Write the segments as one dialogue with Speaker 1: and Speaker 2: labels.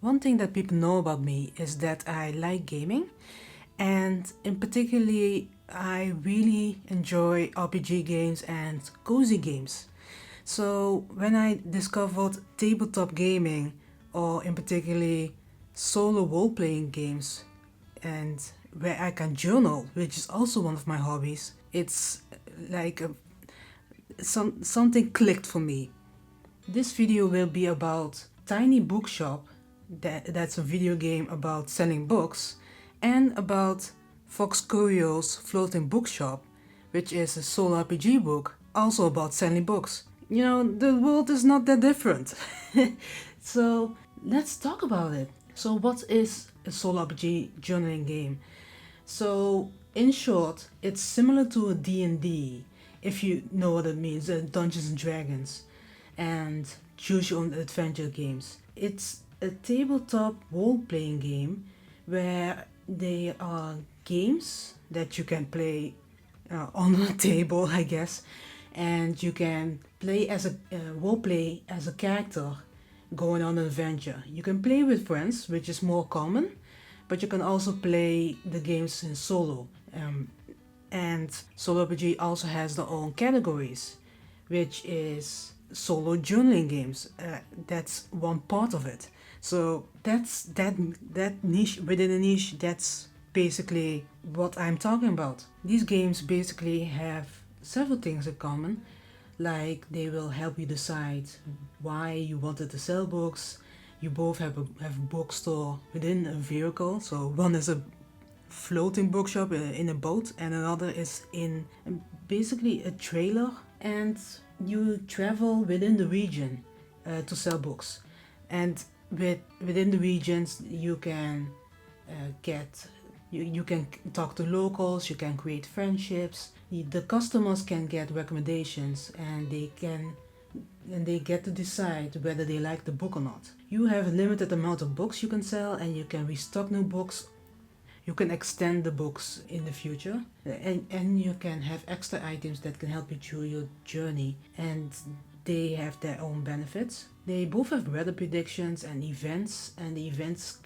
Speaker 1: One thing that people know about me is that I like gaming, and in particularly I really enjoy RPG games and cozy games. So when I discovered tabletop gaming, or in particularly solo role-playing games, and where I can journal, which is also one of my hobbies, it's like something clicked for me. This video will be about Tiny Bookshop, that's a video game about selling books, and about Fox Curio's Floating Bookshop, which is a solo RPG book also about selling books. You know, the world is not that different. So let's talk about it. So what is a solo RPG journaling game? So in short, it's similar to a D&D, if you know what it means, Dungeons and Dragons, and choose your own adventure games. It's a tabletop role-playing game where there are games that you can play on a table, I guess, and you can play as a role play as a character going on an adventure. You can play with friends, which is more common, but you can also play the games in solo. And solo RPG also has their own categories, which is solo journaling games. That's one part of it. So that's that niche within a niche. That's basically what I'm talking about. These games basically have several things in common, like they will help you decide why you wanted to sell books. You both have a bookstore within a vehicle. So one is a floating bookshop in a boat, and another is in basically a trailer, and you travel within the region to sell books. And within the regions you can you can talk to locals, you can create friendships. The customers can get recommendations, and they get to decide whether they like the book or not. You have a limited amount of books you can sell, and you can restock new books. You can extend the books in the future, and you can have extra items that can help you through your journey, and they have their own benefits. They both have weather predictions and events, and the events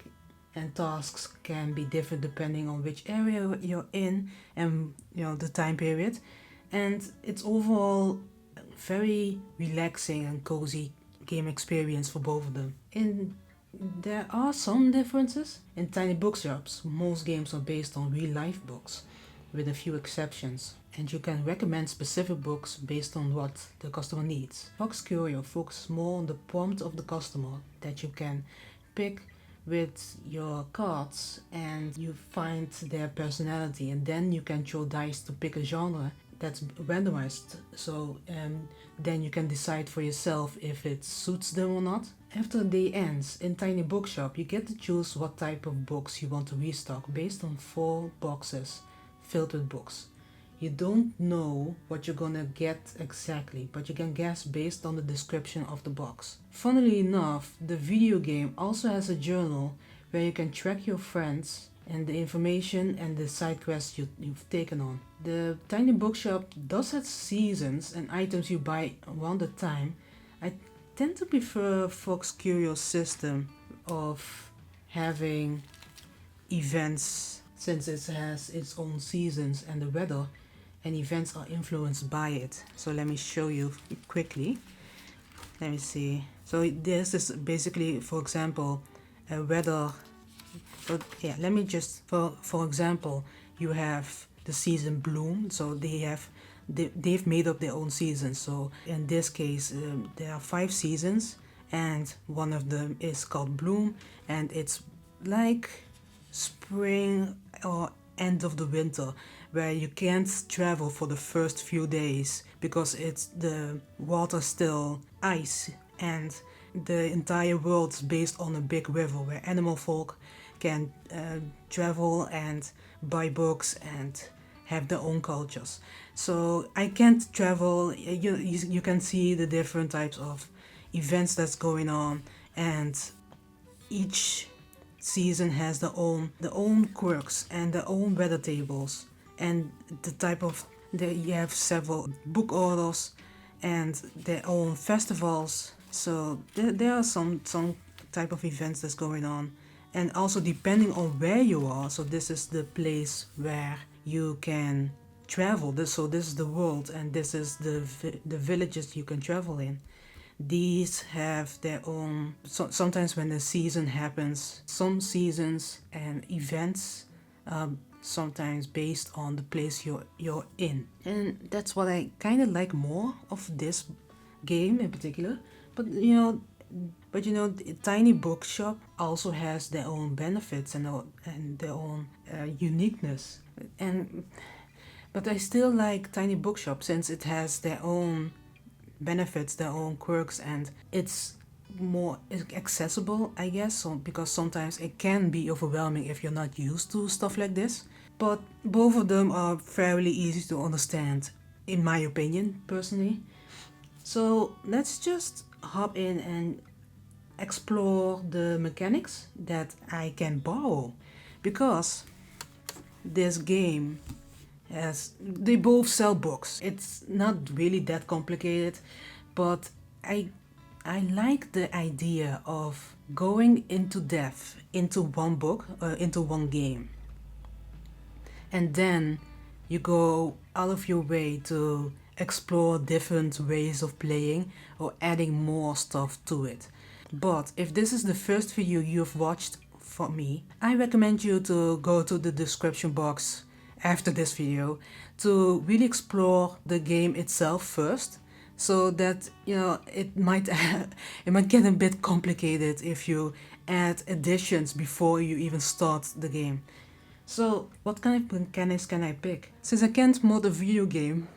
Speaker 1: and tasks can be different depending on which area you're in and the time period. And it's overall very relaxing and cozy game experience for both of them. There are some differences. In tiny bookshops, most games are based on real life books, with a few exceptions, and you can recommend specific books based on what the customer needs. Fox Curio focuses more on the prompt of the customer that you can pick with your cards, and you find their personality, and then you can throw dice to pick a genre that's randomized. So then you can decide for yourself if it suits them or not. After the day ends, in Tiny Bookshop, you get to choose what type of books you want to restock based on 4 boxes filled with books. You don't know what you're gonna get exactly, but you can guess based on the description of the box. Funnily enough, the video game also has a journal where you can track your friends and the information and the side quests you've taken on. The Tiny Bookshop does have seasons and items you buy around the time. I tend to prefer Fox Curio's system of having events, since it has its own seasons and the weather and events are influenced by it. So let me show you quickly. Let me see. So this is basically, for example, a weather. So yeah, let me just, for example, you have the season Bloom. So they've made up their own seasons. So in this case, there are 5 seasons, and one of them is called Bloom, and it's like spring or end of the winter, where you can't travel for the first few days because it's the water still ice, and the entire world is based on a big river where animal folk can travel and buy books and have their own cultures. So I can't travel. You can see the different types of events that's going on, and each season has their own quirks and their own weather tables, and the type of you have several book orders and their own festivals. So there are some type of events that's going on. And also depending on where you are, so this is the place where you can travel. So this is the world, and this is the villages you can travel in. These have their own, sometimes when the season happens, some seasons and events, sometimes based on the place you're in. And that's what I kind of like more of this game in particular. But Tiny Bookshop also has their own benefits and their own uniqueness. But I still like Tiny Bookshop since it has their own benefits, their own quirks, and it's more accessible, I guess. So because sometimes it can be overwhelming if you're not used to stuff like this. But both of them are fairly easy to understand, in my opinion, personally. So let's just hop in and explore the mechanics that I can borrow, because this game they both sell books. It's not really that complicated, but I like the idea of going into depth into one book, into one game, and then you go out of your way to explore different ways of playing or adding more stuff to it. But if this is the first video you've watched from me, I recommend you to go to the description box after this video to really explore the game itself first, so that it might it might get a bit complicated if you add additions before you even start the game. So what kind of mechanics can I pick? Since I can't mod a video game,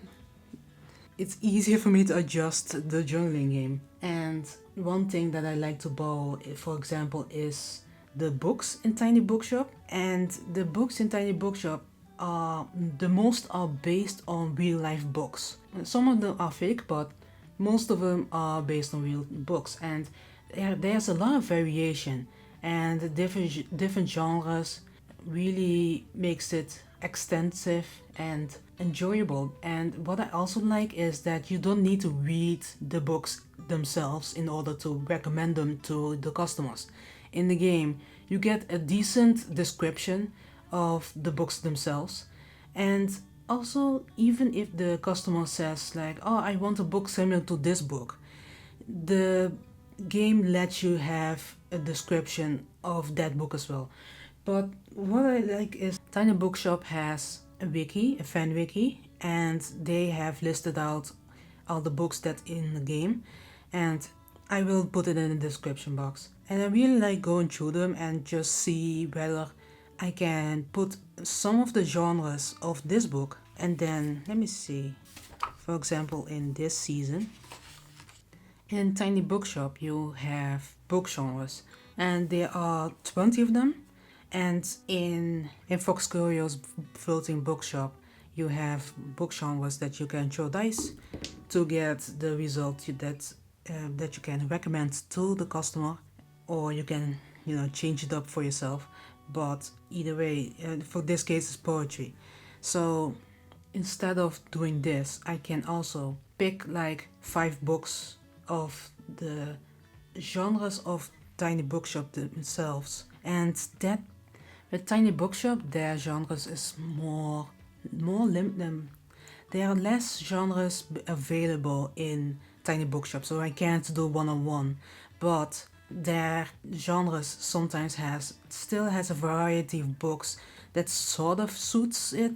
Speaker 1: it's easier for me to adjust the journaling game. And one thing that I like to borrow, for example, is the books in Tiny Bookshop. And the books in Tiny Bookshop the most are based on real life books. Some of them are fake, but most of them are based on real books, and there's a lot of variation, and the different genres really makes it extensive and enjoyable. And what I also like is that you don't need to read the books themselves in order to recommend them to the customers. In the game, you get a decent description of the books themselves, and also even if the customer says like, oh, I want a book similar to this book, the game lets you have a description of that book as well. But what I like is Tiny Bookshop has a wiki, a fan wiki, and they have listed out all the books that in the game, and I will put it in the description box. And I really like going through them and just see whether I can put some of the genres of this book, and then let me see, for example, in this season in Tiny Bookshop you have book genres, and there are 20 of them. And in Fox Curio's floating bookshop you have book genres that you can throw dice to get the result that you can recommend to the customer, or you can change it up for yourself. But either way, for this case it's poetry. So instead of doing this, I can also pick like 5 books of the genres of Tiny Bookshop themselves, and that with Tiny Bookshop their genres is more limited. There are less genres available in Tiny Bookshop, so I can't do one-on-one, but their genres sometimes still has a variety of books that sort of suits it,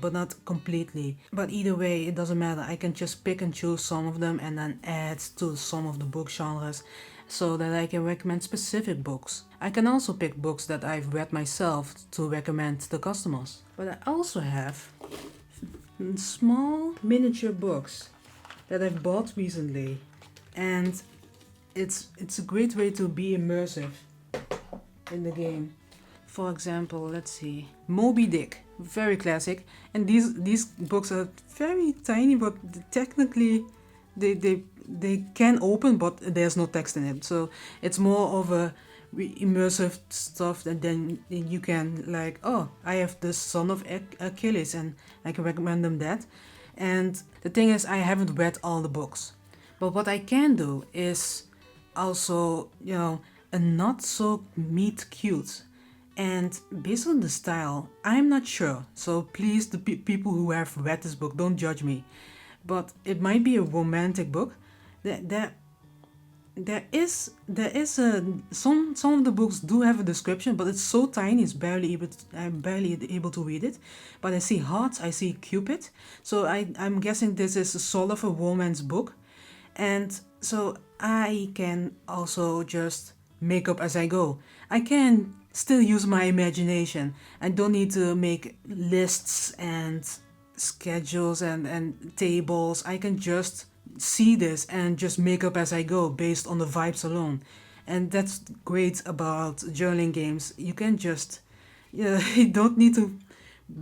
Speaker 1: but not completely. But either way, it doesn't matter. I can just pick and choose some of them and then add to some of the book genres so that I can recommend specific books. I can also pick books that I've read myself to recommend to customers. But I also have small miniature books that I've bought recently, and it's a great way to be immersive in the game. For example, let's see, Moby Dick, very classic, and these books are very tiny, but technically they can open, but there's no text in it, so it's more of a immersive stuff. And then you can like, oh, I have the Son of Achilles, and I can recommend them that. And the thing is, I haven't read all the books, but what I can do is also a not so meet cute. And based on the style, I'm not sure. So please, the people who have read this book, don't judge me. But it might be a romantic book. There, there is a some of the books do have a description, but it's so tiny, I'm barely able to read it. But I see hearts, I see Cupid, so I'm guessing this is a sort of a romance book, and so I can also just make up as I go. I can still use my imagination. I don't need to make lists and schedules and tables. I can just see this and just make up as I go based on the vibes alone. And that's great about journaling games. You can just, yeah, you don't need to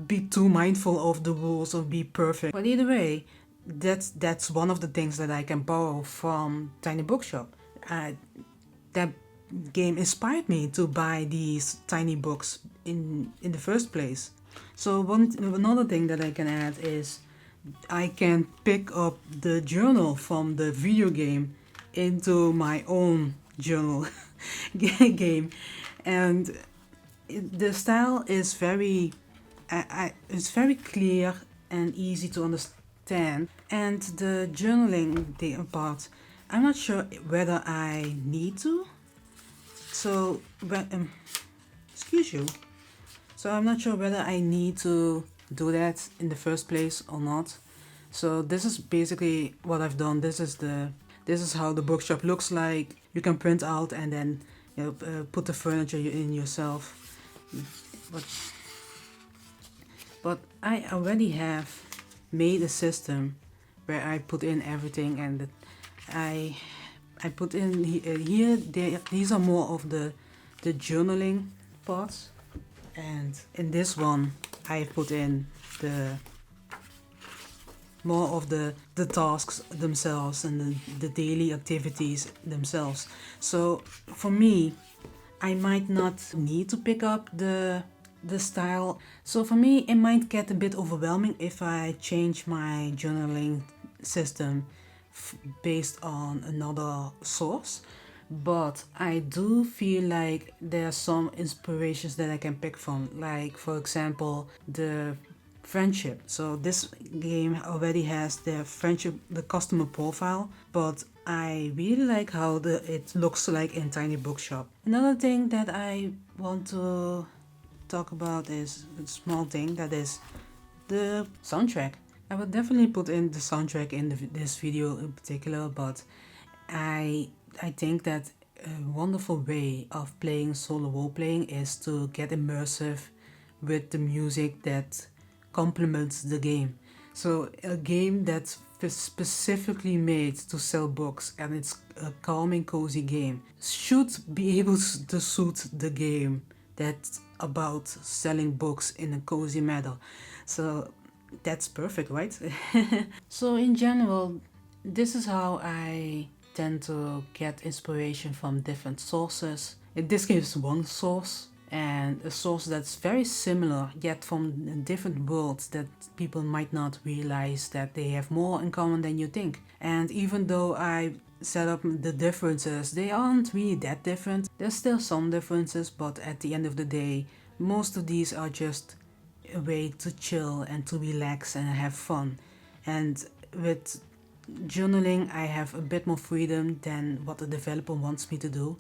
Speaker 1: be too mindful of the rules or be perfect. But either way, that's one of the things that I can borrow from Tiny Bookshop. That game inspired me to buy these tiny books in the first place. So another thing that I can add is I can pick up the journal from the video game into my own journal game, and the style is it's very clear and easy to understand. And the journaling part, I'm not sure whether I need to. So, excuse you. So I'm not sure whether I need to do that in the first place or not. So this is basically what I've done. This is how the bookshop looks like. You can print out and then put the furniture in yourself. But I already have made a system where I put in everything, and I put in here. These are more of the journaling parts, and in this one I put in the more of the tasks themselves and the daily activities themselves. So for me, I might not need to pick up the style. So for me, it might get a bit overwhelming if I change my journaling system based on another source. But I do feel like there are some inspirations that I can pick from, like for example the friendship. So this game already has the friendship, the customer profile, but I really like how it looks like in Tiny Bookshop. Another thing that I want to talk about is a small thing, that is the soundtrack. I will definitely put in the soundtrack in this video in particular, but I think that a wonderful way of playing solo role playing is to get immersive with the music that complements the game. So a game that's specifically made to sell books, and it's a calming, cozy game, should be able to suit the game that's about selling books in a cozy manner. So that's perfect, right? So in general, this is how I tend to get inspiration from different sources. In this case, one source, and a source that's very similar yet from different worlds that people might not realize that they have more in common than you think. And even though I set up the differences, they aren't really that different. There's still some differences, but at the end of the day, most of these are just a way to chill and to relax and have fun. And with journaling, I have a bit more freedom than what the developer wants me to do.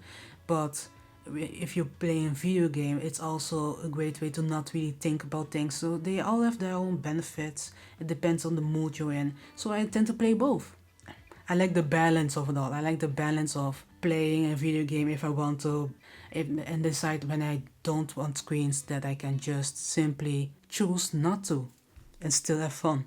Speaker 1: But if you're playing a video game, it's also a great way to not really think about things. So they all have their own benefits. It depends on the mood you're in. So I tend to play both. I like the balance of it all. I like the balance of playing a video game if I want to, and decide when I don't want screens that I can just simply choose not to and still have fun.